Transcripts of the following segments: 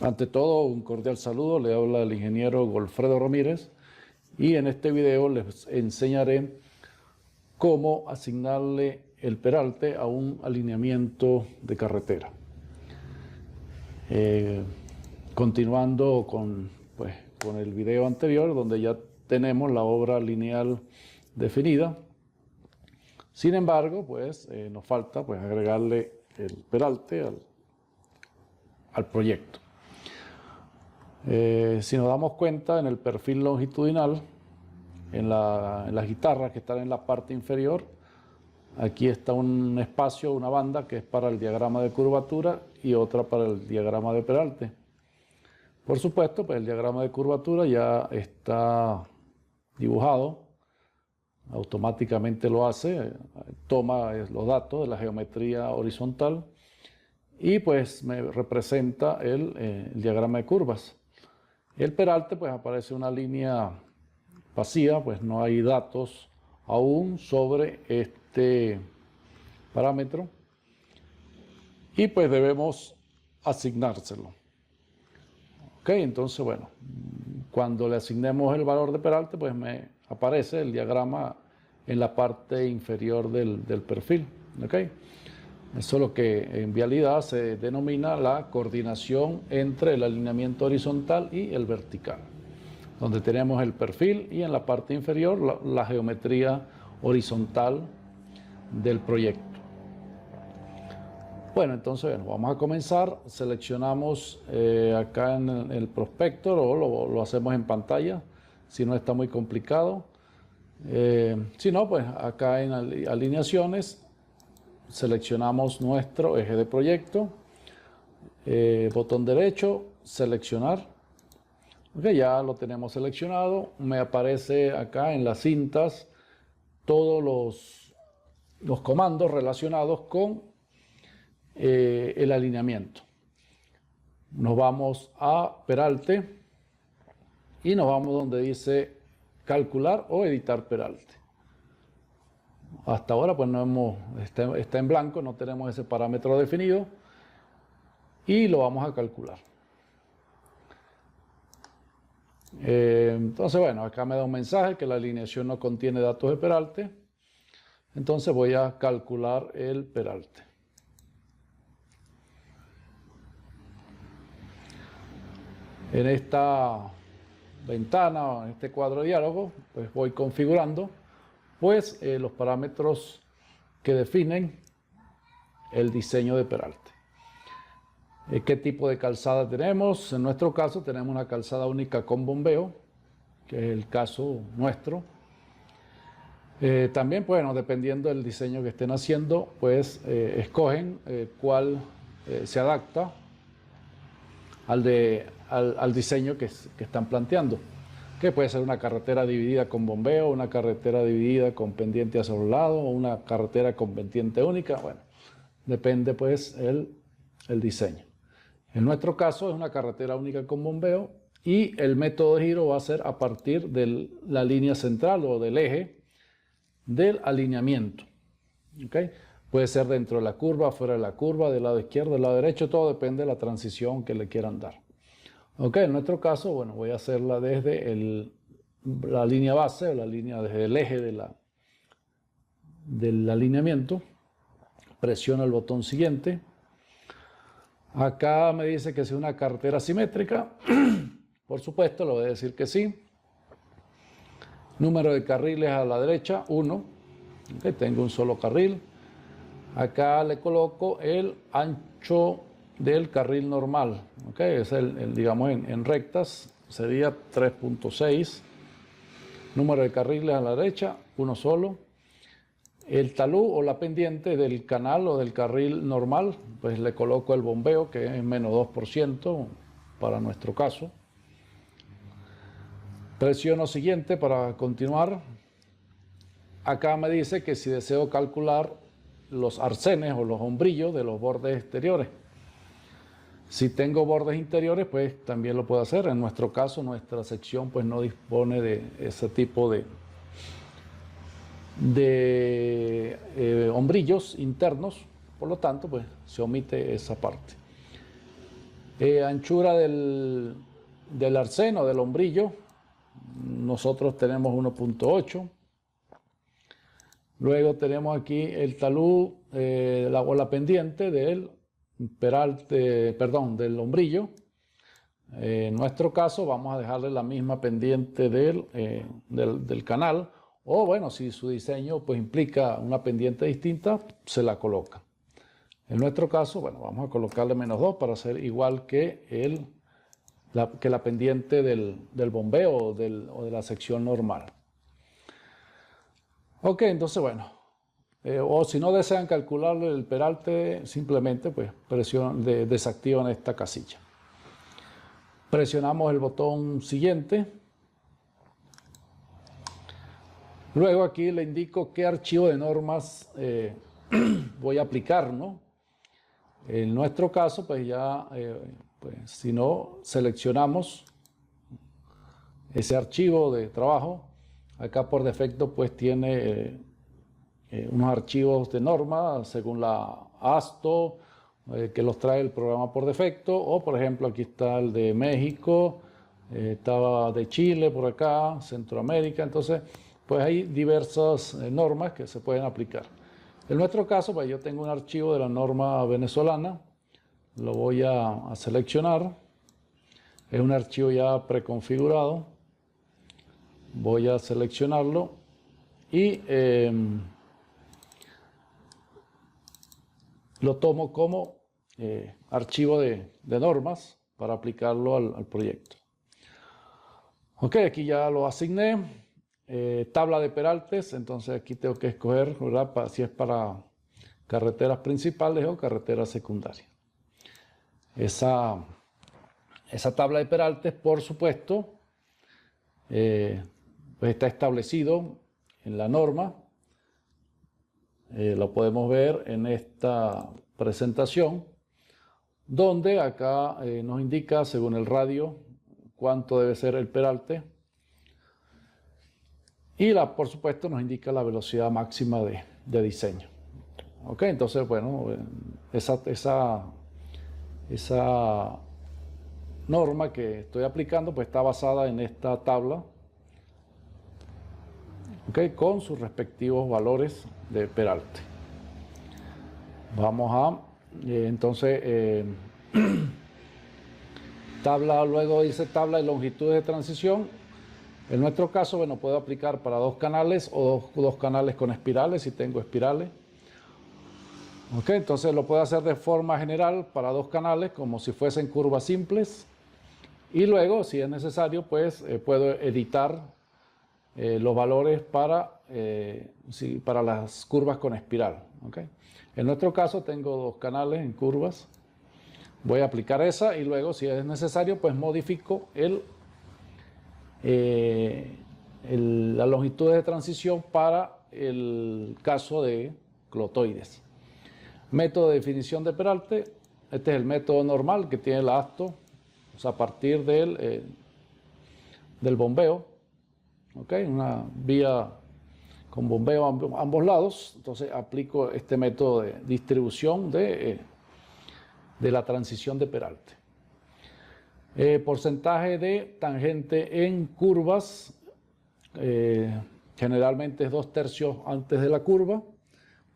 Ante todo, un cordial saludo, le habla el ingeniero Golfredo Ramírez y en este video les enseñaré cómo asignarle el peralte a un alineamiento de carretera. Continuando con el video anterior, donde ya tenemos la obra lineal definida. Sin embargo, nos falta agregarle el peralte al proyecto. Si nos damos cuenta, en el perfil longitudinal, en las guitarras que están en la parte inferior, aquí está un espacio, una banda que es para el diagrama de curvatura y otra para el diagrama de peralte. Por supuesto, el diagrama de curvatura ya está dibujado, automáticamente lo hace, toma los datos de la geometría horizontal y me representa el diagrama de curvas. El peralte aparece una línea vacía, no hay datos aún sobre este parámetro y debemos asignárselo. Ok, entonces cuando le asignemos el valor de peralte me aparece el diagrama en la parte inferior del perfil. Ok, eso es lo que en vialidad se denomina la coordinación entre el alineamiento horizontal y el vertical, donde tenemos el perfil y en la parte inferior la geometría horizontal del proyecto. Entonces vamos a comenzar. Seleccionamos acá en el prospector o lo hacemos en pantalla, si no está muy complicado. Si no, acá en alineaciones seleccionamos nuestro eje de proyecto, botón derecho, seleccionar. Okay, ya lo tenemos seleccionado. Me aparece acá en las cintas todos los comandos relacionados con el alineamiento. Nos vamos a peralte y nos vamos donde dice calcular o editar peralte. Hasta ahora está en blanco, no tenemos ese parámetro definido y lo vamos a calcular. Entonces acá me da un mensaje que la alineación no contiene datos de peralte. Entonces voy a calcular el peralte. En esta ventana o en este cuadro de diálogo voy configurando los parámetros que definen el diseño de peralte. ¿Qué tipo de calzada tenemos? En nuestro caso tenemos una calzada única con bombeo, que es el caso nuestro. También, dependiendo del diseño que estén haciendo, escogen cuál se adapta al diseño que están planteando, que puede ser una carretera dividida con bombeo, una carretera dividida con pendiente hacia los lados, o una carretera con pendiente única. Depende el diseño. En nuestro caso es una carretera única con bombeo y el método de giro va a ser a partir de la línea central o del eje del alineamiento. ¿Okay? Puede ser dentro de la curva, fuera de la curva, del lado izquierdo, del lado derecho, todo depende de la transición que le quieran dar. Ok, en nuestro caso, voy a hacerla desde la línea base, o la línea desde el eje del alineamiento. Presiono el botón siguiente. Acá me dice que es una carretera simétrica. Por supuesto, le voy a decir que sí. Número de carriles a la derecha, 1. Okay, tengo un solo carril. Acá le coloco el ancho del carril normal. Okay, es digamos en rectas sería 3.6. Número de carriles a la derecha, 1 solo. El talud o la pendiente del canal o del carril normal, le coloco el bombeo, que es menos 2% para nuestro caso. Presiono siguiente para continuar. Acá me dice que si deseo calcular los arcenes o los hombrillos de los bordes exteriores. Si tengo bordes interiores, también lo puedo hacer. En nuestro caso, nuestra sección no dispone de ese tipo de hombrillos internos, por lo tanto se omite esa parte. Anchura del arseno, del hombrillo, nosotros tenemos 1.8. Luego tenemos aquí el talud o la pendiente del peralte, perdón, del hombrillo. En nuestro caso vamos a dejarle la misma pendiente del canal, o bueno, si su diseño pues implica una pendiente distinta, se la coloca. En nuestro caso, bueno, vamos a colocarle -2 para hacer igual que la pendiente del bombeo o de la sección normal. Ok, entonces bueno, o si no desean calcularle el peralte, simplemente pues desactivan esta casilla. Presionamos el botón siguiente. Luego aquí le indico qué archivo de normas voy a aplicar, ¿no? En nuestro caso, pues ya, pues, si no seleccionamos ese archivo de trabajo, acá por defecto pues tiene unos archivos de norma según la ASTO, que los trae el programa por defecto, o por ejemplo aquí está el de México, estaba de Chile por acá, Centroamérica. Entonces pues hay diversas normas que se pueden aplicar. En nuestro caso pues yo tengo un archivo de la norma venezolana, lo voy a seleccionar, es un archivo ya preconfigurado, voy a seleccionarlo y lo tomo como archivo de normas para aplicarlo al proyecto. Ok, aquí ya lo asigné. Tabla de peraltes, entonces aquí tengo que escoger, ¿verdad?, si es para carreteras principales o carreteras secundarias. Esa tabla de peraltes, por supuesto, pues está establecido en la norma. Lo podemos ver en esta presentación, donde acá nos indica, según el radio, cuánto debe ser el peralte. Y por supuesto nos indica la velocidad máxima de diseño. Ok, entonces bueno, esa norma que estoy aplicando pues está basada en esta tabla, okay, con sus respectivos valores de peralte. Vamos a, entonces, tabla, luego dice tabla de longitudes de transición. En nuestro caso, bueno, puedo aplicar para 2 canales o dos canales con espirales, si tengo espirales. Ok, entonces lo puedo hacer de forma general para 2 canales, como si fuesen curvas simples. Y luego, si es necesario, pues puedo editar los valores para las curvas con espiral. Okay. En nuestro caso tengo 2 canales en curvas. Voy a aplicar esa y luego, si es necesario, pues modifico la longitud de transición para el caso de clotoides. Método de definición de peralte. Este es el método normal que tiene la ASTO, o sea, a partir del bombeo. Okay, una vía con bombeo a ambos lados. Entonces aplico este método de distribución de la transición de peralte. Porcentaje de tangente en curvas, generalmente es 2/3 antes de la curva.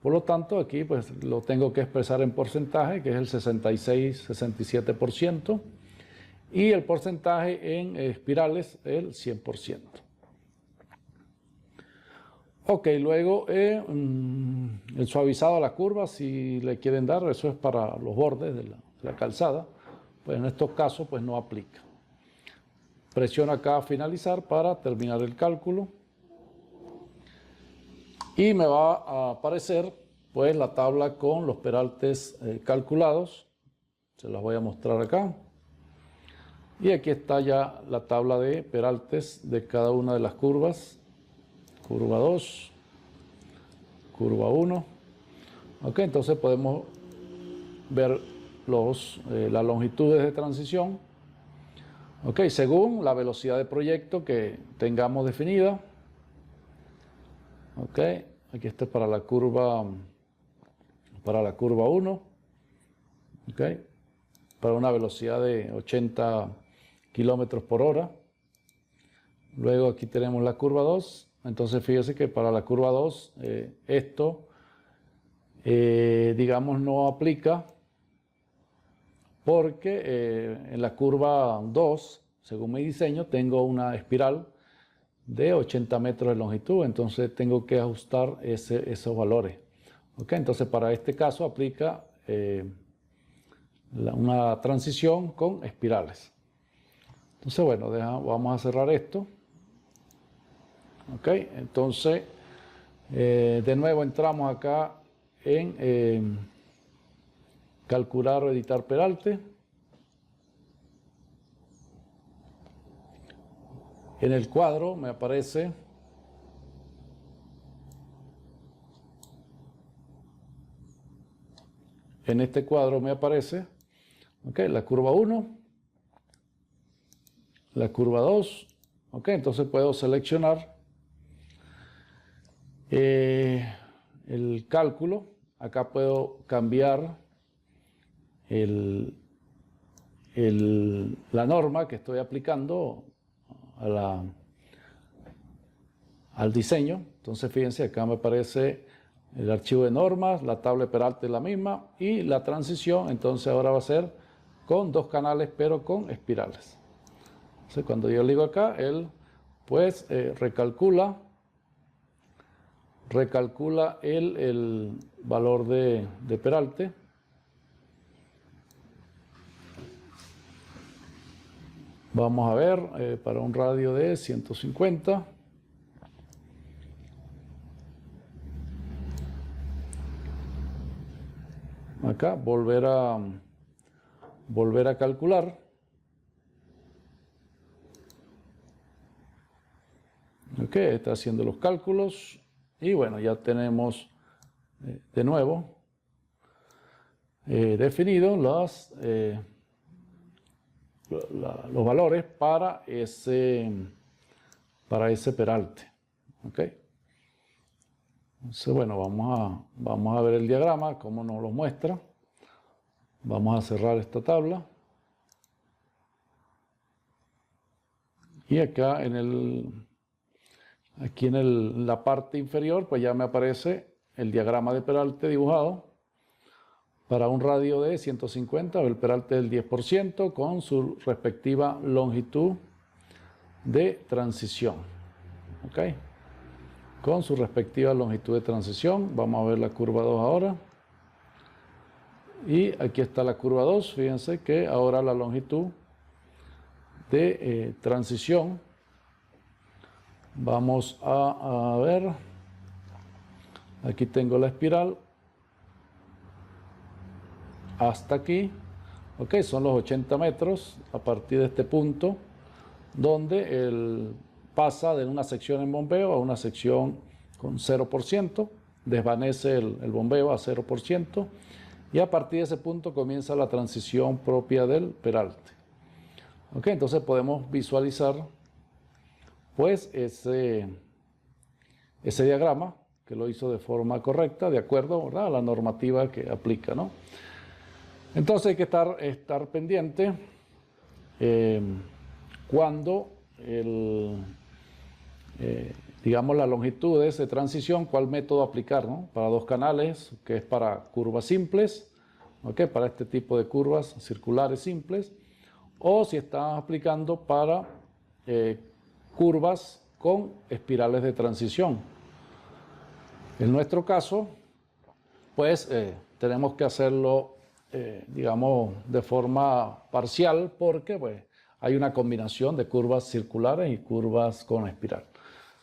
Por lo tanto, aquí pues lo tengo que expresar en porcentaje, que es el 66-67%, y el porcentaje en espirales, el 100%. Ok, luego el suavizado a la curva, si le quieren dar, eso es para los bordes de la calzada, pues en estos casos pues no aplica. Presiono acá finalizar para terminar el cálculo y me va a aparecer pues la tabla con los peraltes calculados. Se las voy a mostrar acá. Y aquí está ya la tabla de peraltes de cada una de las curvas. Curva 2, curva 1. Ok, entonces podemos ver las longitudes de transición. Ok, según la velocidad de proyecto que tengamos definida. Ok, aquí está para la curva 1. Ok. para una velocidad de 80 kilómetros por hora. Luego aquí tenemos la curva 2. Entonces fíjese que para la curva 2 esto, digamos, no aplica porque en la curva 2, según mi diseño, tengo una espiral de 80 metros de longitud. Entonces tengo que ajustar esos valores. ¿Okay? Entonces para este caso aplica una transición con espirales. Entonces bueno, vamos a cerrar esto. Ok, entonces de nuevo entramos acá en calcular o editar peralte. En el cuadro me aparece okay, la curva 1, la curva 2. Okay, entonces puedo seleccionar el cálculo. Acá puedo cambiar la norma que estoy aplicando al diseño. Entonces fíjense, acá me aparece el archivo de normas, la tabla de peralte es la misma y la transición entonces ahora va a ser con 2 canales pero con espirales. Entonces cuando yo le digo acá, él pues recalcula el valor de peralte. Vamos a ver, para un radio de 150. Acá, volver a calcular. Ok, está haciendo los cálculos. Y bueno, ya tenemos de nuevo definido los valores para ese peralte. Okay. Entonces, bueno, vamos a ver el diagrama, cómo nos lo muestra. Vamos a cerrar esta tabla. Y acá aquí en la parte inferior, pues ya me aparece el diagrama de peralte dibujado para un radio de 150, el peralte del 10% con su respectiva longitud de transición. ¿Ok? Con su respectiva longitud de transición. Vamos a ver la curva 2 ahora. Y aquí está la curva 2. Fíjense que ahora la longitud de transición. Vamos a ver. Aquí tengo la espiral. Hasta aquí. Ok, son los 80 metros a partir de este punto donde él pasa de una sección en bombeo a una sección con 0%, desvanece el bombeo a 0% y a partir de ese punto comienza la transición propia del peralte. Ok, entonces podemos visualizar pues ese diagrama que lo hizo de forma correcta, de acuerdo, ¿verdad?, a la normativa que aplica, ¿no? Entonces hay que estar pendiente cuando digamos la longitud de esa transición, cuál método aplicar, ¿no? Para 2 canales, que es para curvas simples, ¿okay?, para este tipo de curvas circulares simples, o si están aplicando para curvas con espirales de transición. En nuestro caso, pues tenemos que hacerlo digamos, de forma parcial, porque pues, hay una combinación de curvas circulares y curvas con espiral.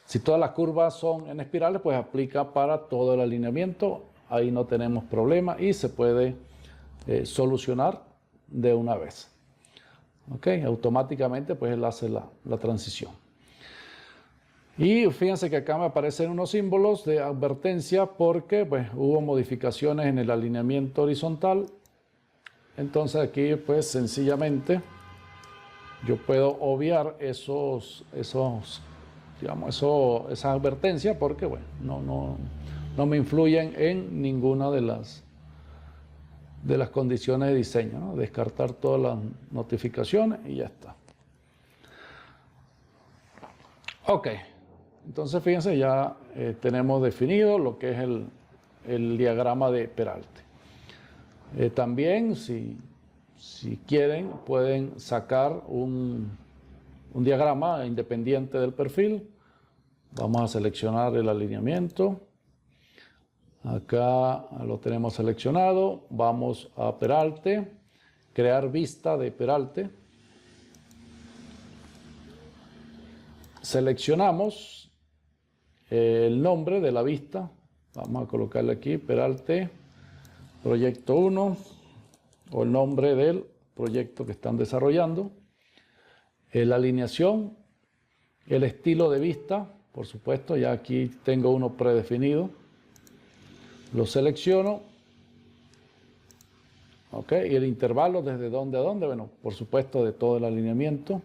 Si todas las curvas son en espirales, pues aplica para todo el alineamiento, ahí no tenemos problema y se puede solucionar de una vez. ¿Ok? Automáticamente pues él hace la transición. Y fíjense que acá me aparecen unos símbolos de advertencia porque pues, hubo modificaciones en el alineamiento horizontal. Entonces aquí pues sencillamente yo puedo obviar esas advertencias porque bueno, no me influyen en ninguna de de las condiciones de diseño, ¿no? Descartar todas las notificaciones y ya está. Ok, entonces fíjense, ya tenemos definido lo que es el diagrama de Peralte. También, si quieren, pueden sacar un diagrama independiente del perfil. Vamos a seleccionar el alineamiento. Acá lo tenemos seleccionado. Vamos a Peralte, crear vista de Peralte. Seleccionamos el nombre de la vista. Vamos a colocarle aquí Peralte Proyecto 1 o el nombre del proyecto que están desarrollando. La alineación, el estilo de vista, por supuesto, ya aquí tengo uno predefinido. Lo selecciono. Ok, y el intervalo desde dónde a dónde, bueno, por supuesto de todo el alineamiento.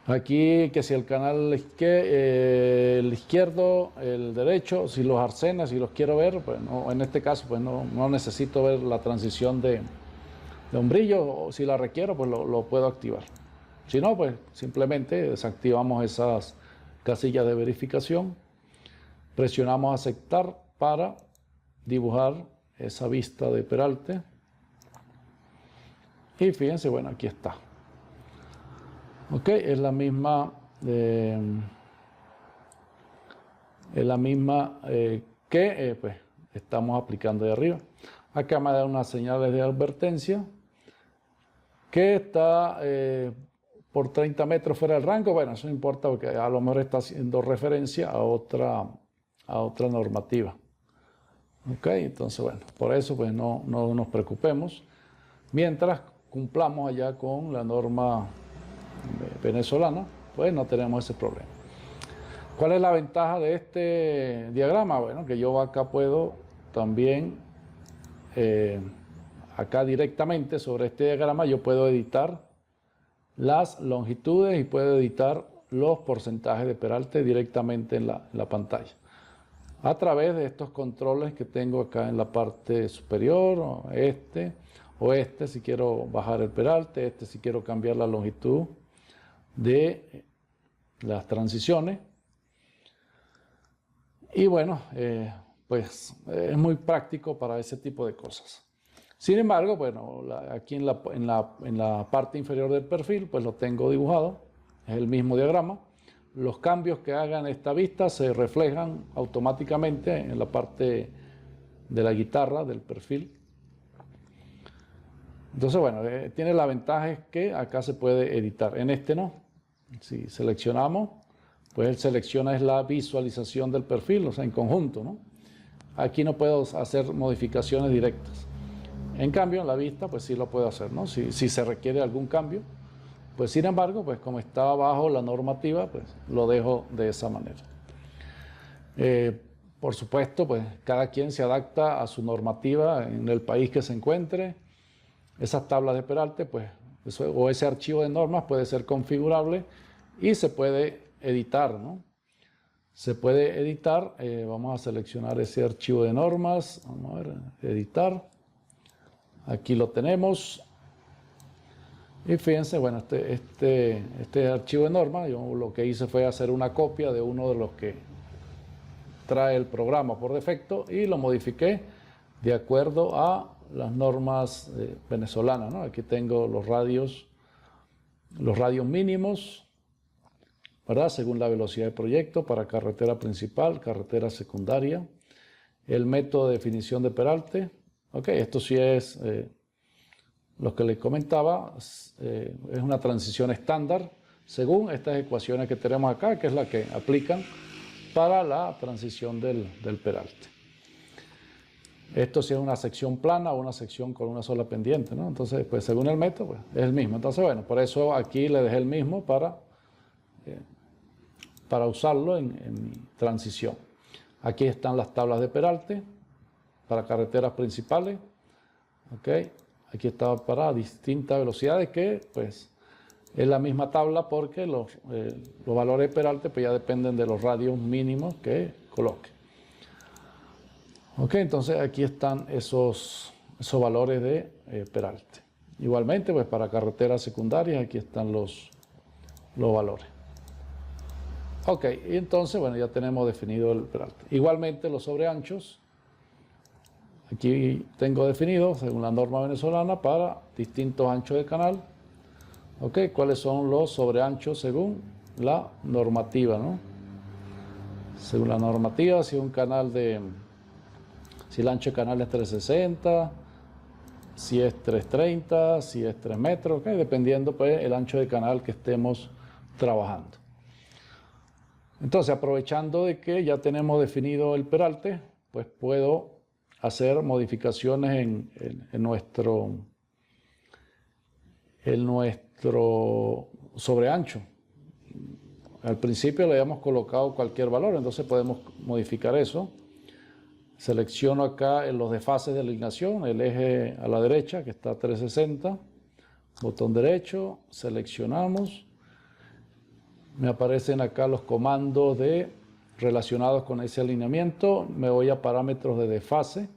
Aquí que si el canal el izquierdo, el derecho, si los arcenes, si los quiero ver, pues no, en este caso pues no necesito ver la transición de un brillo, o si la requiero pues lo puedo activar. Si no, pues simplemente desactivamos esas casillas de verificación, presionamos aceptar para dibujar esa vista de Peralte y fíjense, bueno, aquí está. Ok, es la misma que pues, estamos aplicando de arriba. Acá me da unas señales de advertencia que está por 30 metros fuera del rango. Bueno, eso no importa porque a lo mejor está haciendo referencia a otra normativa. Ok, entonces bueno, por eso pues no nos preocupemos. Mientras cumplamos allá con la norma venezolana, pues no tenemos ese problema. ¿Cuál es la ventaja de este diagrama? Bueno, que yo acá puedo también, acá directamente sobre este diagrama, yo puedo editar las longitudes y puedo editar los porcentajes de Peralte directamente en la pantalla. A través de estos controles que tengo acá en la parte superior, o este si quiero bajar el Peralte, si quiero cambiar la longitud de las transiciones. Y bueno, pues es muy práctico para ese tipo de cosas. Sin embargo, bueno, aquí en la parte inferior del perfil, pues lo tengo dibujado, es el mismo diagrama. Los cambios que haga en esta vista se reflejan automáticamente en la parte de la guitarra del perfil. Entonces, bueno, tiene la ventaja es que acá se puede editar, en este no. Si seleccionamos, pues él selecciona es la visualización del perfil, o sea, en conjunto, ¿no? Aquí no puedo hacer modificaciones directas. En cambio, en la vista, pues sí lo puedo hacer, ¿no? Si se requiere algún cambio, pues sin embargo, pues como está bajo la normativa, pues lo dejo de esa manera. Por supuesto, pues cada quien se adapta a su normativa en el país que se encuentre. Esas tablas de Peralte, pues, o ese archivo de normas puede ser configurable y se puede editar, ¿no? Se puede editar, vamos a seleccionar ese archivo de normas, vamos a ver, editar. Aquí lo tenemos. Y fíjense, bueno, este archivo de normas, yo lo que hice fue hacer una copia de uno de los que trae el programa por defecto y lo modifiqué de acuerdo a las normas venezolanas, ¿no? Aquí tengo los radios mínimos, ¿verdad? Según la velocidad de proyecto para carretera principal, carretera secundaria, el método de definición de Peralte. Ok, esto sí es lo que les comentaba, es una transición estándar según estas ecuaciones que tenemos acá, que es la que aplican para la transición del Peralte. Esto sí es una sección plana o una sección con una sola pendiente, ¿no? Entonces, pues según el método, pues, es el mismo. Entonces, bueno, por eso aquí le dejé el mismo para usarlo en mi transición. Aquí están las tablas de Peralte para carreteras principales. ¿Okay? Aquí está para distintas velocidades que pues es la misma tabla porque los valores de Peralte pues ya dependen de los radios mínimos que coloque. Ok, entonces aquí están esos esos valores de peralte. Igualmente, pues para carreteras secundarias, aquí están los valores. Ok, y entonces, bueno, ya tenemos definido el peralte. Igualmente, los sobreanchos, aquí tengo definido, según la norma venezolana, para distintos anchos de canal. Ok, ¿cuáles son los sobreanchos según la normativa, ¿no? Según la normativa, si el ancho de canal es 360, si es 330, si es 3 metros, ¿okay? Dependiendo pues el ancho de canal que estemos trabajando. Entonces, aprovechando de que ya tenemos definido el peralte, pues puedo hacer modificaciones en nuestro sobreancho. Al principio le habíamos colocado cualquier valor, entonces podemos modificar eso. Selecciono acá en los desfases de alineación, el eje a la derecha que está a 360, botón derecho, seleccionamos. Me aparecen acá los comandos relacionados con ese alineamiento. Me voy a parámetros de desfase.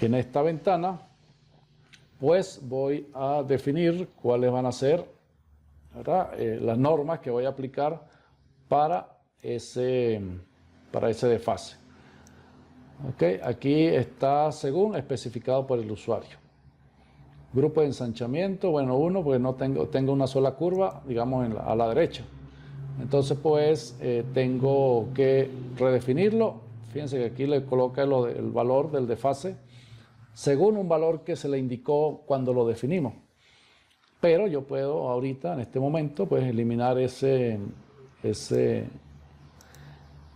En esta ventana, pues voy a definir cuáles van a ser, ¿verdad? Las normas que voy a aplicar para ese desfase. Okay, aquí está según especificado por el usuario. Grupo de ensanchamiento, bueno, uno, porque no tengo una sola curva, digamos, a la derecha. Entonces, pues, tengo que redefinirlo. Fíjense que aquí le coloca el valor del desfase según un valor que se le indicó cuando lo definimos. Pero yo puedo ahorita, en este momento, pues, eliminar ese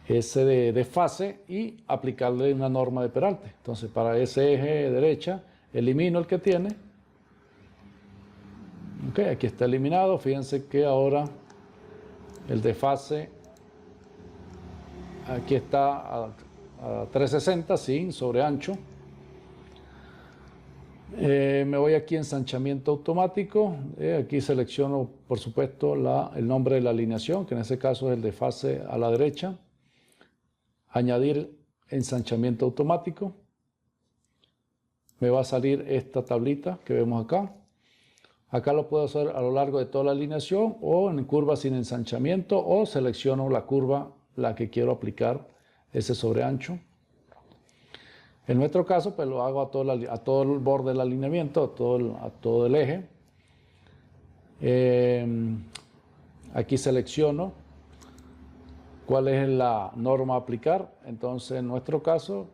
de desfase y aplicarle una norma de peralte. Entonces, para ese eje derecha, elimino el que tiene. Ok, aquí está eliminado. Fíjense que ahora el desfase aquí está a 360 sin sobreancho. Me voy aquí en ensanchamiento automático. Aquí selecciono, por supuesto, el nombre de la alineación, que en este caso es el desfase a la derecha. Añadir ensanchamiento automático. Me va a salir esta tablita que vemos acá. Acá lo puedo hacer a lo largo de toda la alineación o en curva sin ensanchamiento, o selecciono la curva la que quiero aplicar ese sobreancho. En nuestro caso, pues lo hago a todo el borde del alineamiento, a todo el eje. Aquí selecciono cuál es la norma a aplicar. Entonces, en nuestro caso,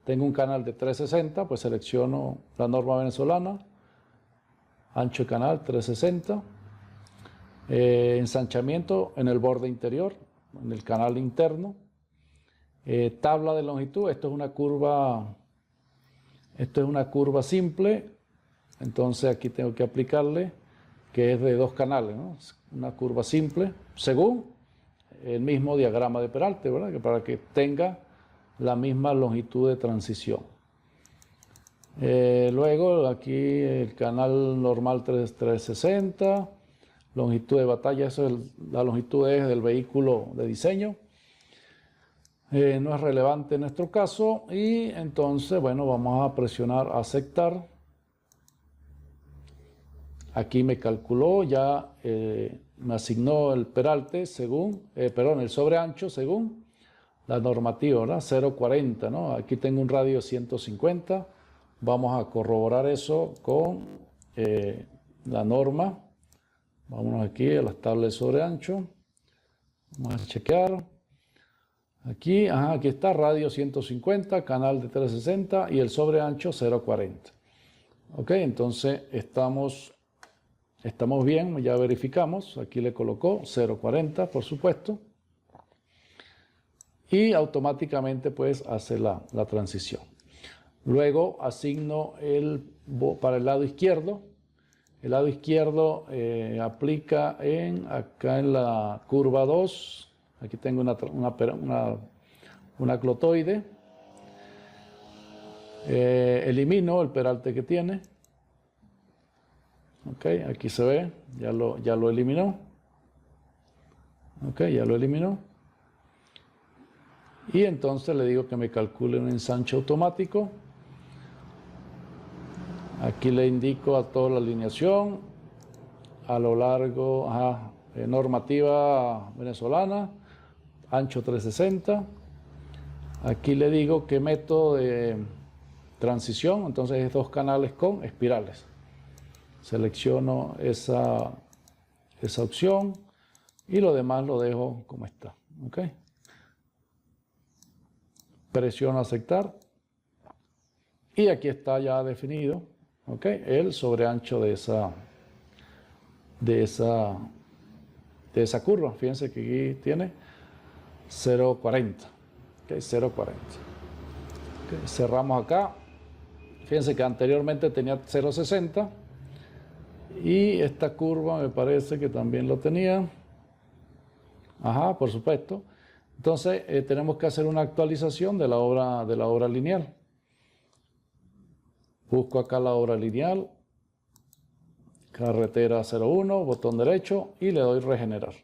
tengo un canal de 360, pues selecciono la norma venezolana. Ancho de canal 360, ensanchamiento en el borde interior, en el canal interno, tabla de longitud. Esto es una curva simple, entonces aquí tengo que aplicarle que es de 2 canales, ¿no? Una curva simple según el mismo diagrama de peralte, ¿verdad? Que para que tenga la misma longitud de transición. Luego aquí el canal normal 360, longitud de batalla, eso es la longitud del vehículo de diseño. No es relevante en nuestro caso, y entonces, bueno, vamos a presionar aceptar. Aquí me calculó, ya me asignó el peralte según, el sobreancho según la normativa, ¿verdad? 0.40, ¿no? Aquí tengo un radio de 150. Vamos a corroborar eso con la norma. Vámonos aquí a las tablas de sobreancho. Vamos a chequear. Aquí, aquí está, radio 150, canal de 360 y el sobreancho 0.40. Ok, entonces estamos bien, ya verificamos. Aquí le colocó 0.40, por supuesto. Y automáticamente pues hace la transición. Luego asigno para el lado izquierdo. El lado izquierdo aplica acá en la curva 2. Aquí tengo una clotoide. Elimino el peralte que tiene. Ok, aquí se ve, ya lo eliminó. Ok, ya lo eliminó. Y entonces le digo que me calcule un ensanche automático. Aquí le indico a toda la alineación, a lo largo, normativa venezolana, ancho 360. Aquí le digo qué método de transición, entonces es 2 canales con espirales. Selecciono esa opción y lo demás lo dejo como está. ¿Okay? Presiono aceptar y aquí está ya definido, ¿okay? El sobreancho de esa curva. Fíjense que aquí tiene 0.40. ¿Okay? 0.40. ¿Okay? Cerramos acá. Fíjense que anteriormente tenía 0.60 y esta curva me parece que también lo tenía. Ajá, por supuesto. Entonces tenemos que hacer una actualización de la obra lineal. Busco acá la obra lineal, carretera 01, botón derecho y le doy regenerar.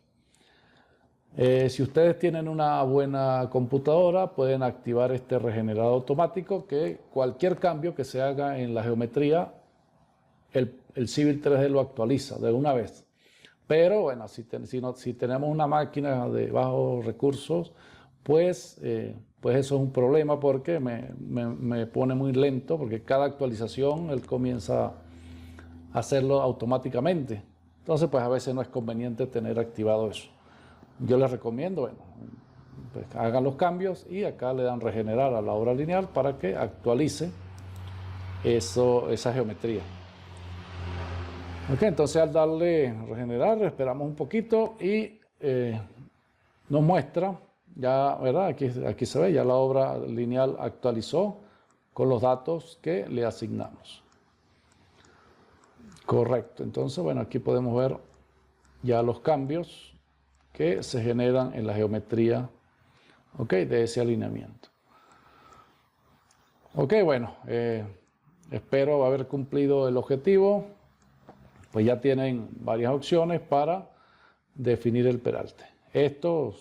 Si ustedes tienen una buena computadora, pueden activar este regenerado automático, que cualquier cambio que se haga en la geometría, el Civil 3D lo actualiza de una vez. Pero bueno, si tenemos una máquina de bajos recursos, pues eso es un problema porque me pone muy lento, porque cada actualización él comienza a hacerlo automáticamente. Entonces, pues a veces no es conveniente tener activado eso. Yo les recomiendo, bueno, pues hagan los cambios y acá le dan regenerar a la obra lineal para que actualice esa geometría. Ok, entonces al darle regenerar, esperamos un poquito y nos muestra, ya, ¿verdad? Aquí se ve, ya la obra lineal actualizó con los datos que le asignamos. Correcto, entonces, bueno, aquí podemos ver ya los cambios que se generan en la geometría, ¿ok? De ese alineamiento. Ok, bueno, espero haber cumplido el objetivo. Pues ya tienen varias opciones para definir el peralte. Esto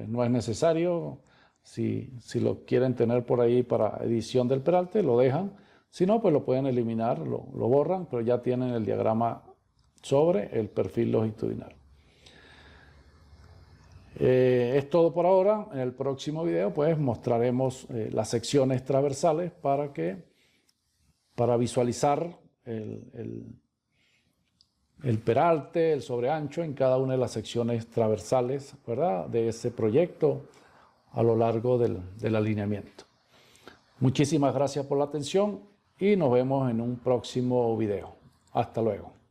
no es necesario. Si lo quieren tener por ahí para edición del peralte, lo dejan. Si no, pues lo pueden eliminar, lo borran, pero ya tienen el diagrama sobre el perfil longitudinal. Es todo por ahora. En el próximo video pues mostraremos las secciones transversales para visualizar el peralte, el sobreancho en cada una de las secciones transversales, ¿verdad?, de ese proyecto a lo largo del alineamiento. Muchísimas gracias por la atención y nos vemos en un próximo video. Hasta luego.